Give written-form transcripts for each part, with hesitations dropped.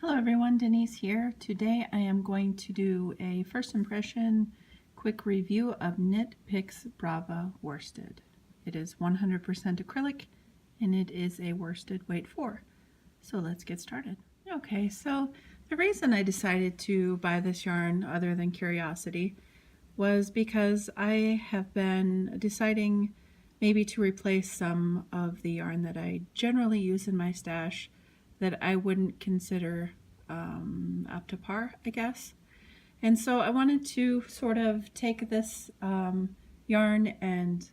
Hello everyone, Denise here. Today I am going to do a first impression quick review of Knit Picks Brava worsted. It is 100% acrylic and it is a worsted weight 4. So let's get started. Okay, so the reason I decided to buy this yarn other than curiosity was because I have been deciding maybe to replace some of the yarn that I generally use in my stash that I wouldn't consider up to par, I guess. And so I wanted to sort of take this yarn and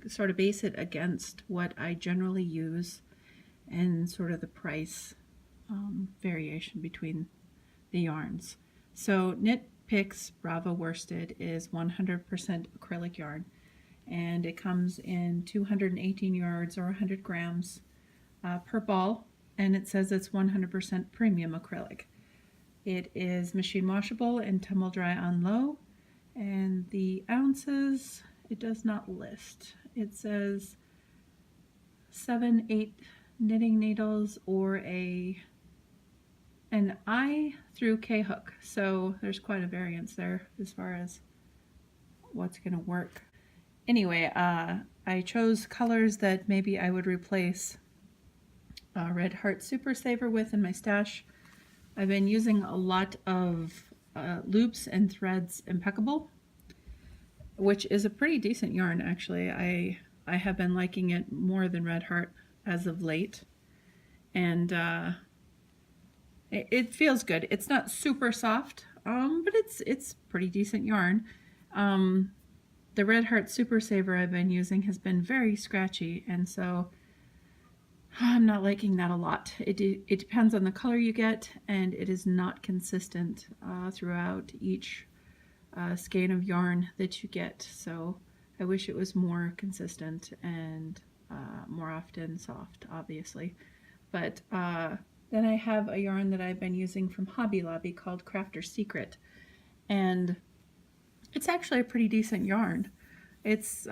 sort of base it against what I generally use and sort of the price variation between the yarns. So Knit Picks Brava worsted is 100% acrylic yarn, and it comes in 218 yards or 100 grams per ball, and it says it's 100% premium acrylic. It is machine washable and tumble dry on low, and the ounces it does not list. It says 7-8 knitting needles or an I through K hook, so there's quite a variance there as far as what's going to work. Anyway, I chose colors that maybe I would replace Red Heart Super Saver with in my stash. I've been using a lot of loops and threads Impeccable, which is a pretty decent yarn actually. I have been liking it more than Red Heart as of late, and it feels good. It's not super soft, but it's pretty decent yarn. The Red Heart Super Saver I've been using has been very scratchy, and so I'm not liking that a lot. It depends on the color you get, and it is not consistent throughout each skein of yarn that you get. So I wish it was more consistent and more often soft, obviously. But then I have a yarn that I've been using from Hobby Lobby called Crafter's Secret, and it's actually a pretty decent yarn. It's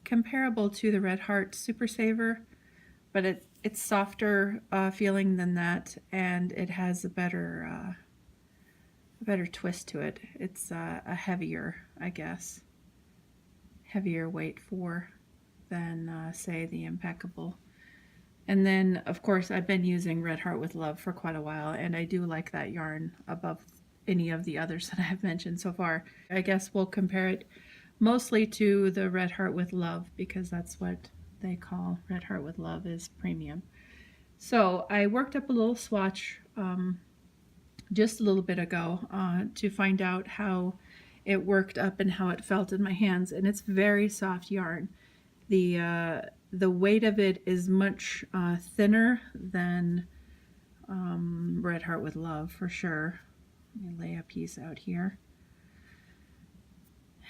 comparable to the Red Heart Super Saver, but it's softer feeling than that, and it has a better twist to it. It's a heavier, I guess, heavier weight 4 than say the Impeccable. And then of course I've been using Red Heart with Love for quite a while, and I do like that yarn above any of the others that I've mentioned so far. I guess we'll compare it mostly to the Red Heart with Love because that's what they call Red Heart with Love is premium. So I worked up a little swatch just a little bit ago to find out how it worked up and how it felt in my hands, and it's very soft yarn. The weight of it is much thinner than Red Heart with Love for sure. Let me lay a piece out here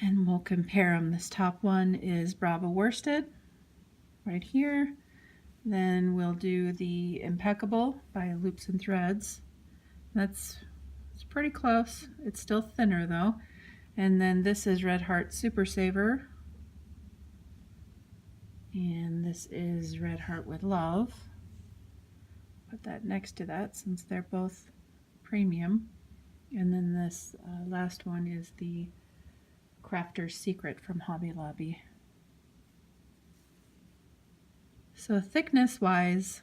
and we'll compare them. This top one is Brava worsted right here. Then we'll do the Impeccable by Loops and Threads. It's pretty close. It's still thinner though. And then this is Red Heart Super Saver. And this is Red Heart with Love. Put that next to that since they're both premium. And then this last one is the Crafter's Secret from Hobby Lobby. So thickness wise,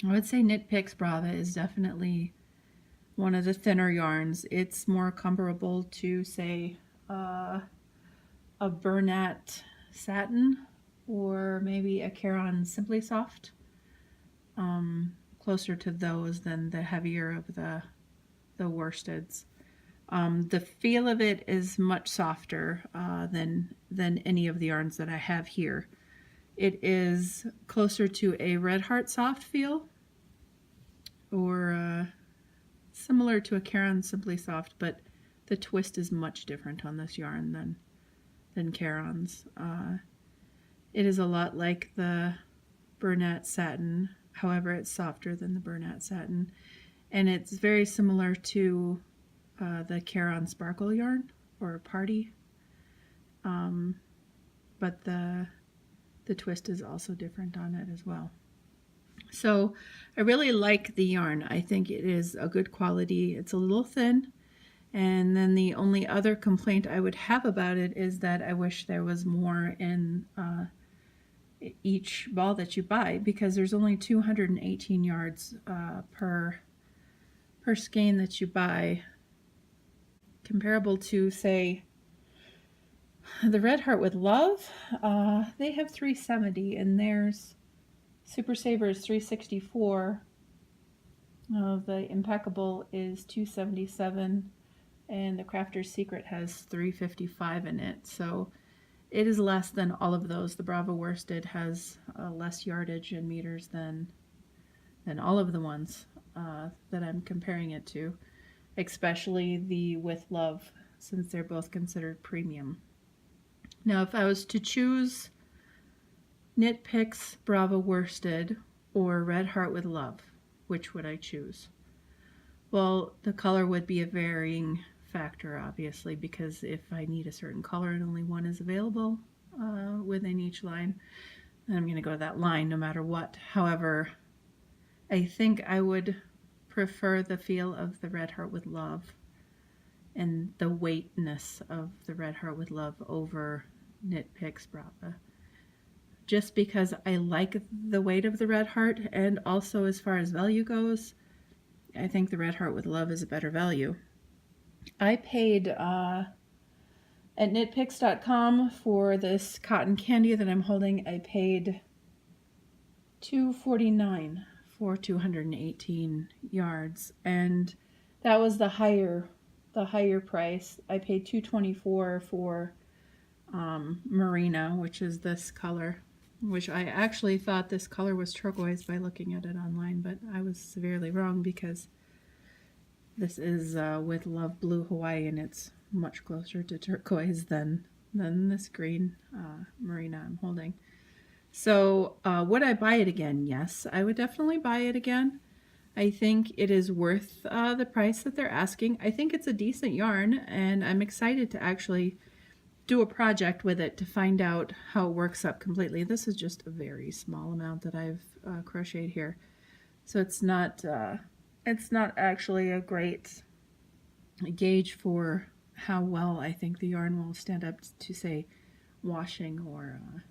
I would say Knit Picks Brava is definitely one of the thinner yarns. It's more comparable to say a Bernat Satin or maybe a Caron Simply Soft. Closer to those than the heavier of the worsteds. The feel of it is much softer than any of the yarns that I have here. It is closer to a Red Heart soft feel, or similar to a Caron Simply Soft, but the twist is much different on this yarn than Caron's. It is a lot like the Bernat Satin, however it's softer than the Bernat Satin, and it's very similar to the Caron Sparkle yarn or Party, but the twist is also different on it as well. So I really like the yarn. I think it is a good quality. It's a little thin. And then the only other complaint I would have about it is that I wish there was more in each ball that you buy, because there's only 218 yards per skein that you buy, comparable to, say, the Red Heart with Love. They have 370, and theirs Super Saver is 364. The Impeccable is 277, and the Crafter's Secret has 355 in it. So it is less than all of those. The Brava worsted has less yardage in meters than all of the ones that I'm comparing it to, especially the With Love, since they're both considered premium. Now, if I was to choose Knit Picks Brava worsted or Red Heart with Love, which would I choose? Well, the color would be a varying factor, obviously, because if I need a certain color and only one is available within each line, then I'm going to go to that line no matter what. However, I think I would prefer the feel of the Red Heart with Love and the weightness of the Red Heart with Love over Knit Picks Brava. Just because I like the weight of the Red Heart, and also as far as value goes, I think the Red Heart with Love is a better value. I paid at knitpicks.com for this cotton candy that I'm holding. I paid $2.49 for 218 yards, and that was the higher price. I paid $2.24 for Marina, which is this color, which I actually thought this color was turquoise by looking at it online, but I was severely wrong, because this is With Love Blue Hawaii, and it's much closer to turquoise than this green Marina I'm holding. So would I buy it again? Yes, I would definitely buy it again. I think it is worth the price that they're asking. I think it's a decent yarn, and I'm excited to actually do a project with it to find out how it works up completely. This is just a very small amount that I've crocheted here, so it's not actually a great gauge for how well I think the yarn will stand up to, say, washing, or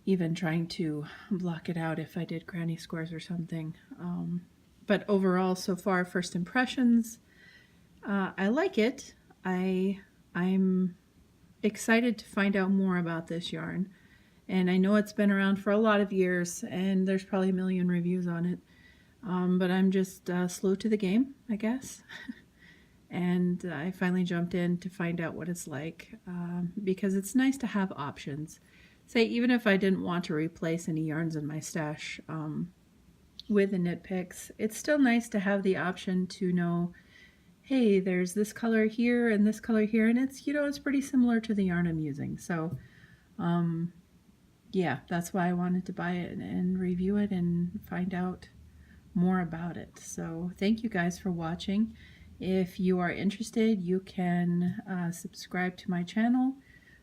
even trying to block it out if I did granny squares or something. But overall, so far, first impressions, I like it. I'm excited to find out more about this yarn, and I know it's been around for a lot of years, and there's probably a million reviews on it, but I'm just slow to the game, I guess. And I finally jumped in to find out what it's like, because it's nice to have options. Say, even if I didn't want to replace any yarns in my stash with the Knit Picks, it's still nice to have the option to know, hey, there's this color here and this color here, and it's, it's pretty similar to the yarn I'm using. So yeah, that's why I wanted to buy it and review it and find out more about it. So thank you guys for watching. If you are interested, you can subscribe to my channel.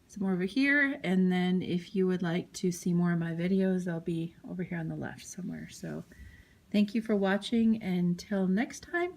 It's more over here, and then if you would like to see more of my videos, they'll be over here on the left somewhere. So thank you for watching. Until next time,